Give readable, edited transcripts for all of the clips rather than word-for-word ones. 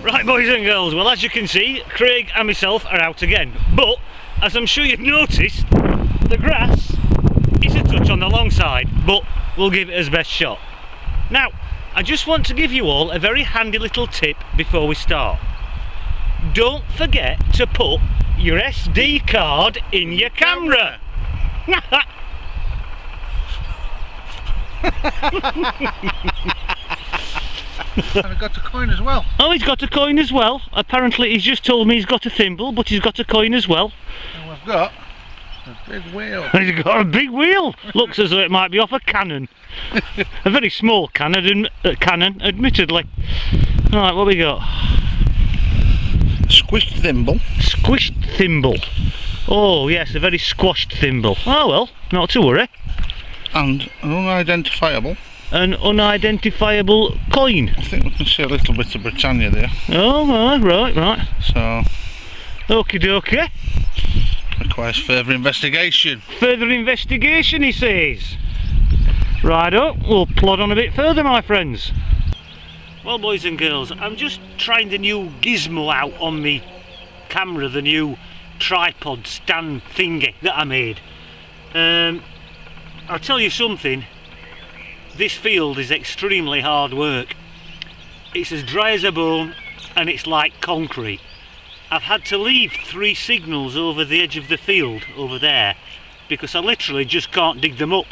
Right, boys and girls, well, as you can see, Craig and myself are out again, but as I'm sure you've noticed, the grass is a touch on the long side, but we'll give it his best shot. Now, I just want to give you all a very handy little tip before we start. Don't forget to put your SD card in your camera. And I got a coin as well. Oh, he's got a coin as well. Apparently he's just told me he's got a thimble, but he's got a coin as well. And we've got a big wheel. He's got a big wheel. Looks as though it might be off a cannon. A very small cannon, admittedly. Right, what we got? Squished thimble. Squished thimble. Oh yes, a very squashed thimble. Oh well, not to worry. And an unidentifiable. An unidentifiable coin. I think we can see a little bit of Britannia there. Oh, right. So, okie dokie. requires further investigation. Further investigation, he says. Righto, we'll plod on a bit further, my friends. Well, boys and girls, I'm just trying the new gizmo out on me camera, the new tripod stand thingy that I made. I'll tell you something. This field is extremely hard work. It's as dry as a bone and it's like concrete. I've had to leave 3 signals over the edge of the field over there because I literally just can't dig them up.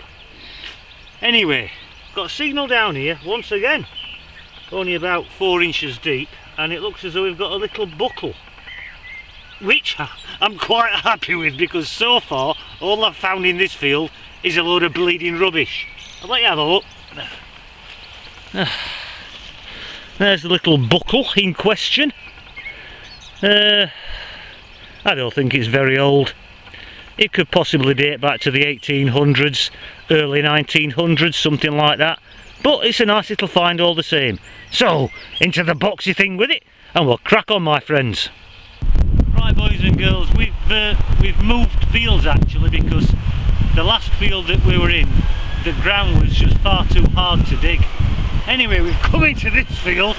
Anyway, got a signal down here once again, only about 4 inches deep, and it looks as though we've got a little buckle, which I'm quite happy with because so far all I've found in this field is a load of bleeding rubbish. I'll let you have a look. There's the little buckle in question. I don't think it's very old. It could possibly date back to the 1800s, early 1900s, something like that. But it's a nice little find all the same. So, into the boxy thing with it, and we'll crack on, my friends. Right, boys and girls, we've moved fields actually because the last field that we were in, the ground was just far too hard to dig. Anyway, we've come into this field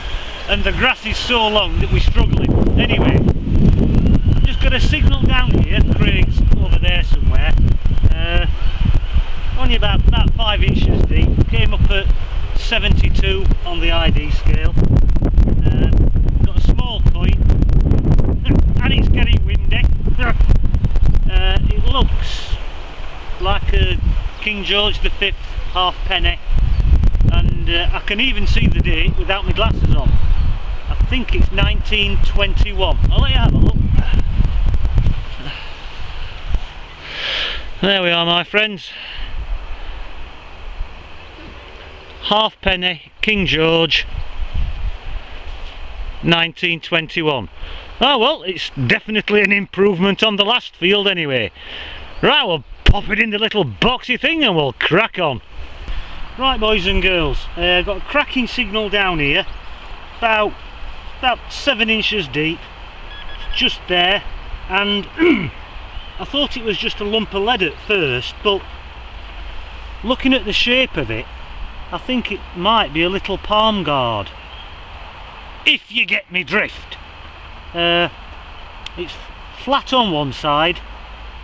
and the grass is so long that we're struggling. Anyway, I've just got a signal down here. Craig's over there somewhere. Only about 5 inches deep. Came up at 72 on the ID scale. Got a small coin and it's getting windy. It looks like a King George V halfpenny, and I can even see the date without my glasses on. I think it's 1921. I'll let you have a look. There we are, my friends. Halfpenny, King George, 1921. Oh well, it's definitely an improvement on the last field anyway. Right, we'll pop it in the little boxy thing and we'll crack on. Right, boys and girls, got a cracking signal down here, about 7 inches deep, just there, and I thought it was just a lump of lead at first, but looking at the shape of it, I think it might be a little palm guard, if you get me drift. It's flat on one side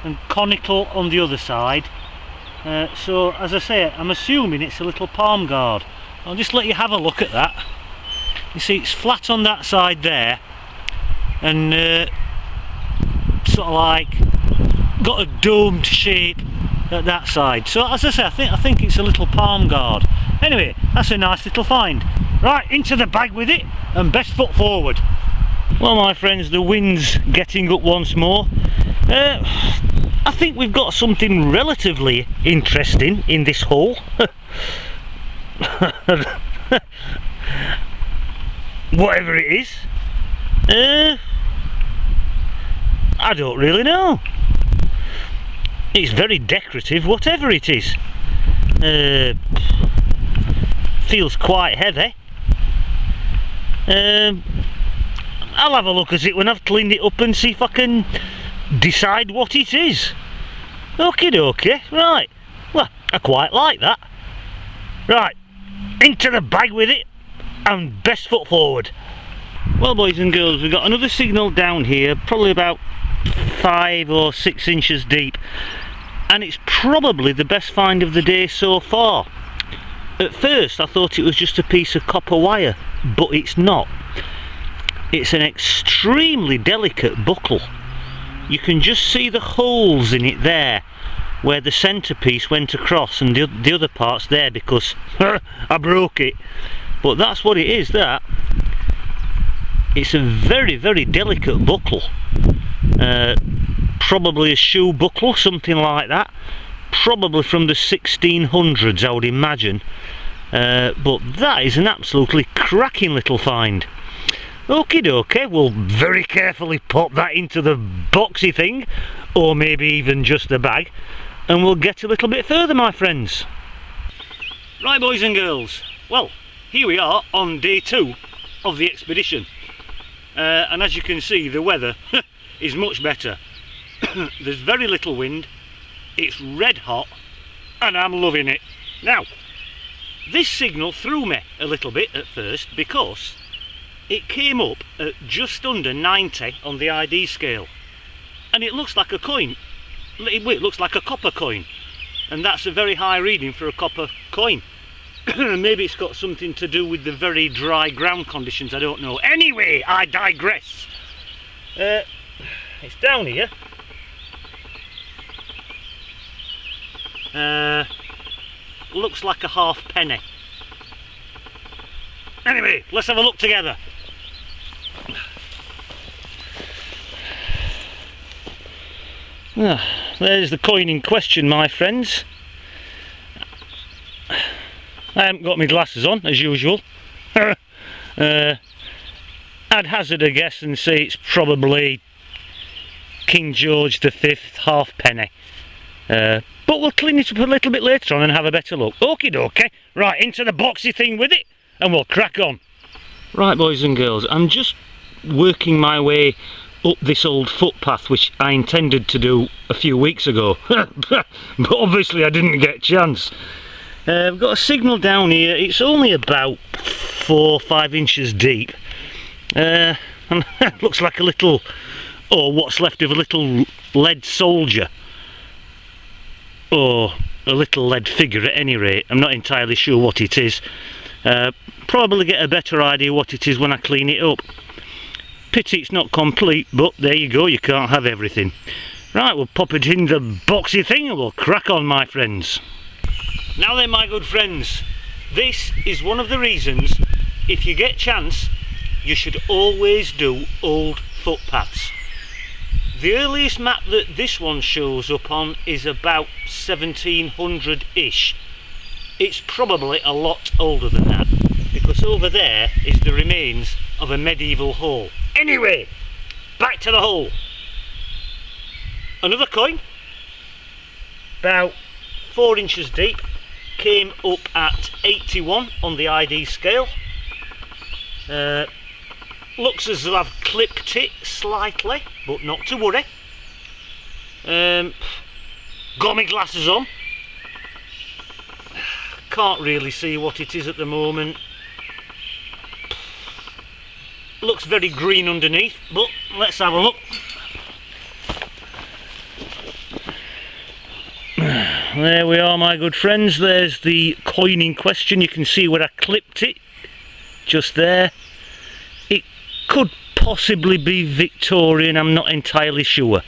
and conical on the other side, so as I say, I'm assuming it's a little palm guard. I'll just let you have a look at that. You see, it's flat on that side there and sort of like got a domed shape at that side. So as I say, I think it's a little palm guard. Anyway, that's a nice little find. Right, into the bag with it and best foot forward. Well, my friends, the wind's getting up once more. I think we've got something relatively interesting in this hole. Whatever it is. I don't really know. It's very decorative, whatever it is. Feels quite heavy. I'll have a look at it when I've cleaned it up and see if I can decide what it is. Okie dokie, right. Well, I quite like that. Right, into the bag with it and best foot forward. Well, boys and girls, we've got another signal down here, probably about 5 or 6 inches deep, and it's probably the best find of the day so far. At first I thought it was just a piece of copper wire, but it's not. It's an extremely delicate buckle. You can just see the holes in it there where the centrepiece went across, and the other part's there because I broke it. But that's what it is, that. It's a very, very delicate buckle. Probably a shoe buckle, something like that. Probably from the 1600s, I would imagine. But that is an absolutely cracking little find. Okie dokie, we'll very carefully pop that into the boxy thing, or maybe even just the bag, and we'll get a little bit further, my friends. Right, boys and girls, well, here we are on day 2 of the expedition. And as you can see, the weather is much better. There's very little wind, it's red hot, and I'm loving it. Now, this signal threw me a little bit at first because it came up at just under 90 on the ID scale, and it looks like a coin. It looks like a copper coin, and that's a very high reading for a copper coin. Maybe it's got something to do with the very dry ground conditions, I don't know. Anyway, I digress. It's down here. Looks like a halfpenny. Anyway, let's have a look together. There's the coin in question, my friends. I haven't got my glasses on, as usual. I'd hazard a guess and say it's probably King George V halfpenny. But we'll clean it up a little bit later on and have a better look. Okie dokie. Right, into the boxy thing with it, and we'll crack on. Right, boys and girls, I'm just working my way up this old footpath which I intended to do a few weeks ago. But obviously I didn't get a chance. I've got a signal down here. It's only about 4 or 5 inches deep, and it looks like a little, or what's left of a little lead soldier, or a little lead figure at any rate. I'm not entirely sure what it is. Probably get a better idea what it is when I clean it up. Pity it's not complete, but there you go, you can't have everything. Right, we'll pop it in the boxy thing and we'll crack on, my friends. Now then, my good friends, this is one of the reasons, if you get chance, you should always do old footpaths. The earliest map that this one shows up on is about 1700-ish. It's probably a lot older than that, because over there is the remains of a medieval hall. Anyway, back to the hole. Another coin, about 4 inches deep, came up at 81 on the ID scale. Looks as though I've clipped it slightly, but not to worry. Got my glasses on. Can't really see what it is at the moment. Looks very green underneath, but let's have a look. There we are, my good friends. There's the coin in question. You can see where I clipped it, just there. It could possibly be Victorian, I'm not entirely sure.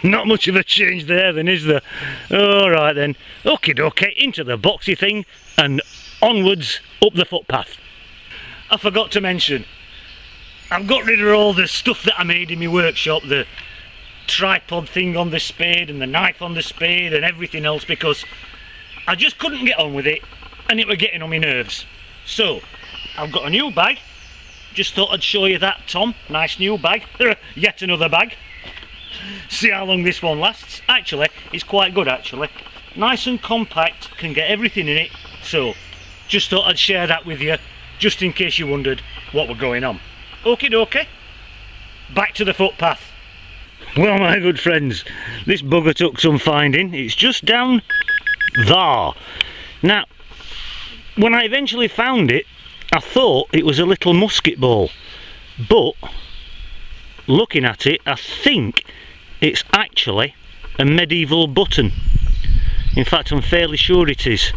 Not much of a change there then, is there? Alright then, okie dokie, into the boxy thing and onwards up the footpath. I forgot to mention, I've got rid of all the stuff that I made in my workshop, the tripod thing on the spade and the knife on the spade and everything else, because I just couldn't get on with it and it were getting on my nerves. So, I've got a new bag. Just thought I'd show you that, Tom. Nice new bag. Yet another bag. See how long this one lasts. Actually, it's quite good actually. Nice and compact, can get everything in it. So, just thought I'd share that with you, just in case you wondered what were going on. Okie dokie. Back to the footpath. Well, my good friends, this bugger took some finding. It's just down there. Now, when I eventually found it, I thought it was a little musket ball, but looking at it, I think it's actually a medieval button. In fact, I'm fairly sure it is.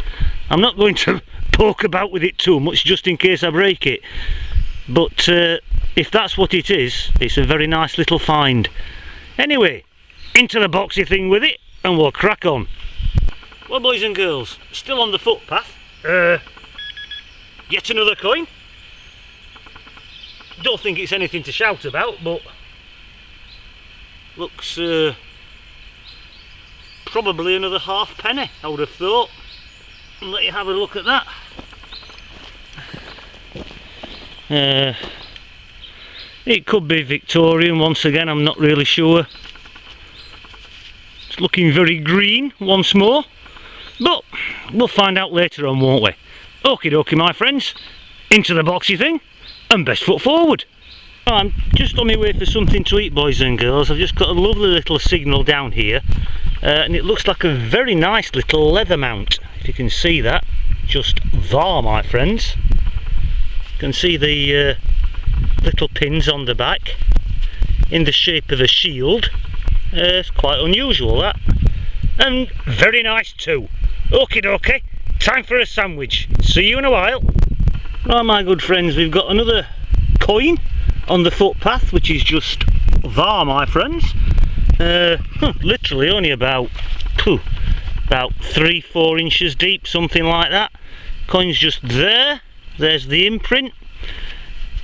I'm not going to poke about with it too much just in case I break it, but if that's what it is, it's a very nice little find. Anyway, into the boxy thing with it and we'll crack on. Well, boys and girls, still on the footpath. Yet another coin. Don't think it's anything to shout about, but looks probably another halfpenny, I would have thought. And let you have a look at that. It could be Victorian once again, I'm not really sure. It's looking very green once more, but we'll find out later on, won't we? Okie dokie, my friends, into the boxy thing and best foot forward. I'm just on my way for something to eat, boys and girls. I've just got a lovely little signal down here, and it looks like a very nice little leather mount, if you can see that. Just there, my friends. You can see the little pins on the back in the shape of a shield. It's quite unusual, that, and very nice too. Okie dokie, time for a sandwich. See you in a while. Right, my good friends, we've got another coin on the footpath, which is just there, my friends. Literally only about 3-4 inches deep, something like that. Coin's just there. There's the imprint.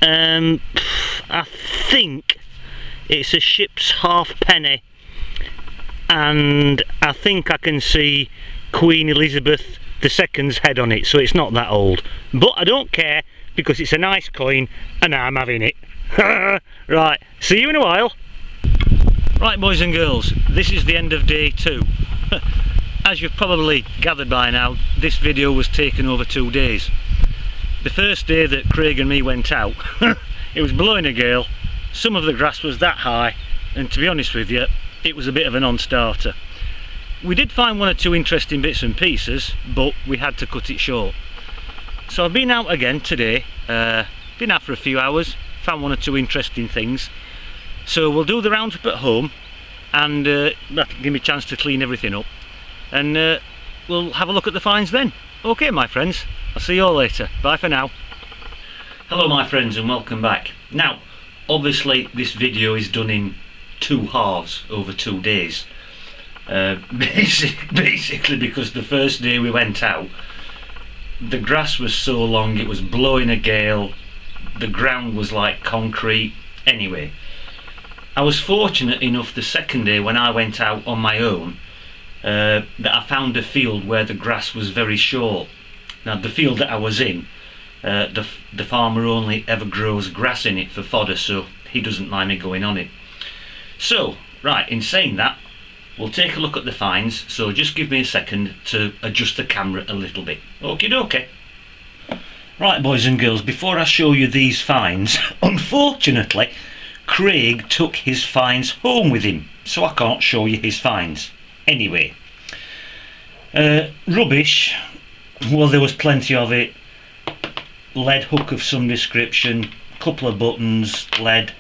I think it's a ship's halfpenny, and I think I can see Queen Elizabeth II's head on it, so it's not that old. But I don't care, because it's a nice coin and I'm having it. Right, see you in a while. Right, boys and girls, this is the end of day 2. As you've probably gathered by now, this video was taken over 2 days. The first day that Craig and me went out, it was blowing a gale, some of the grass was that high, and to be honest with you, it was a bit of a non-starter. We did find 1 or 2 interesting bits and pieces, but we had to cut it short. So I've been out again today, been out for a few hours, found 1 or 2 interesting things. So we'll do the roundup at home, and that'll give me a chance to clean everything up, and we'll have a look at the finds then. Okay, my friends, I'll see you all later. Bye for now. Hello, my friends, and welcome back. Now, obviously this video is done in 2 halves over 2 days. Basically because the first day we went out, the grass was so long, it was blowing a gale, the ground was like concrete. Anyway, I was fortunate enough the second day when I went out on my own that I found a field where the grass was very short. Now, the field that I was in, the farmer only ever grows grass in it for fodder, so he doesn't mind me going on it. So, right, in saying that, we'll take a look at the finds, so just give me a second to adjust the camera a little bit. Okie dokie. Right, boys and girls, before I show you these finds, unfortunately Craig took his finds home with him, so I can't show you his finds. Anyway, rubbish, well, there was plenty of it. Lead hook of some description, couple of buttons, lead,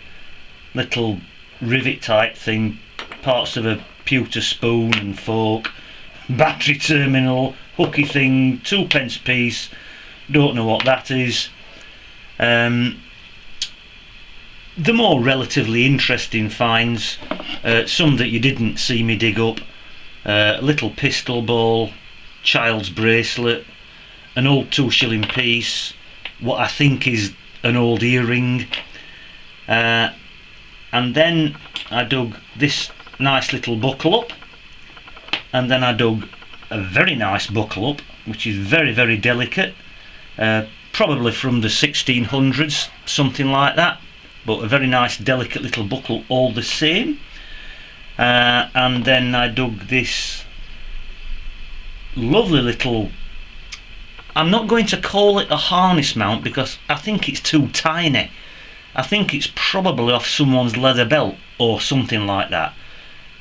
little rivet type thing, parts of a pewter spoon and fork, battery terminal, hooky thing, 2p piece, don't know what that is. The more relatively interesting finds, some that you didn't see me dig up, a little pistol ball, child's bracelet, an old 2-shilling piece, what I think is an old earring, and then I dug this nice little buckle up, and then I dug a very nice buckle up, which is very, very delicate, probably from the 1600s, something like that, but a very nice delicate little buckle all the same. And then I dug this lovely little, I'm not going to call it a harness mount because I think it's too tiny. I think it's probably off someone's leather belt or something like that.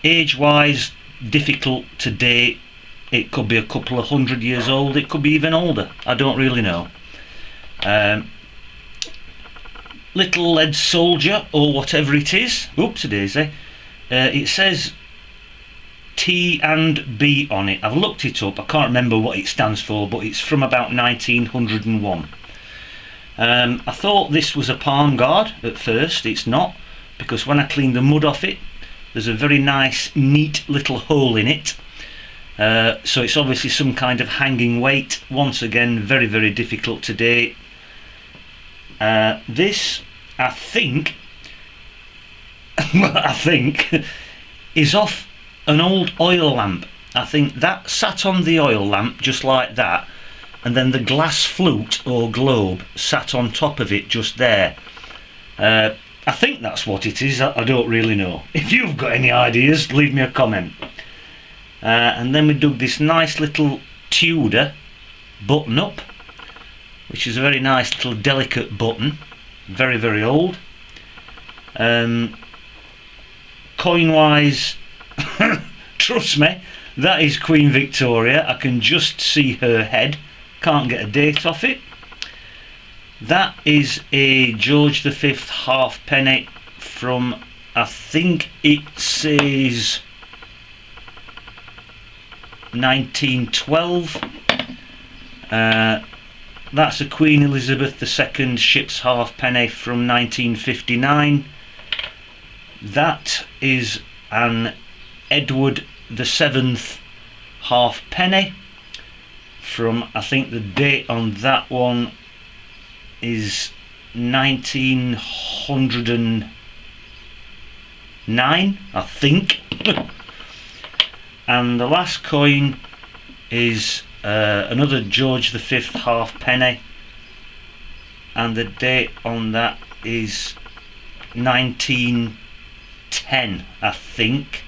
Age wise, difficult to date. It could be a couple of 100 years old, it could be even older, I don't really know. little lead soldier or whatever it is. Oops a daisy. It says T and B on it. I've looked it up, I can't remember what it stands for, but it's from about 1901. I thought this was a palm guard at first. It's not, because when I cleaned the mud off it, there's a very nice neat little hole in it. So it's obviously some kind of hanging weight. Once again, very, very difficult to date. This, I think, is off an old oil lamp. I think that sat on the oil lamp just like that, and then the glass flute or globe sat on top of it just there. I think that's what it is. I don't really know. If you've got any ideas, leave me a comment. And then we dug this nice little Tudor button up, which is a very nice little delicate button, very, very old. Coin wise, trust me, that is Queen Victoria. I can just see her head, can't get a date off it. That is a George V halfpenny from, I think it says 1912. That's a Queen Elizabeth II ship's halfpenny from 1959. That is an Edward VII halfpenny from, I think the date on that one is 1909, I think. And the last coin is another George V halfpenny, and the date on that is 1910, I think.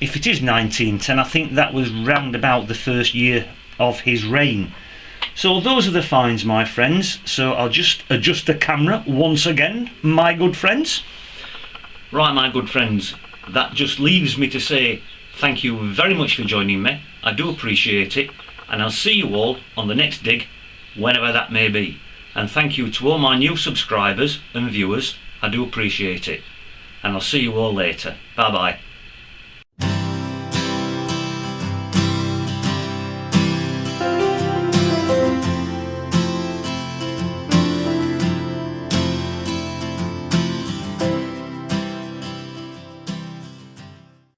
If it is 1910, I think that was round about the first year of his reign. So those are the finds, my friends. So I'll just adjust the camera once again, my good friends. Right, my good friends, that just leaves me to say thank you very much for joining me. I do appreciate it, and I'll see you all on the next dig, whenever that may be. And thank you to all my new subscribers and viewers. I do appreciate it, and I'll see you all later. Bye bye.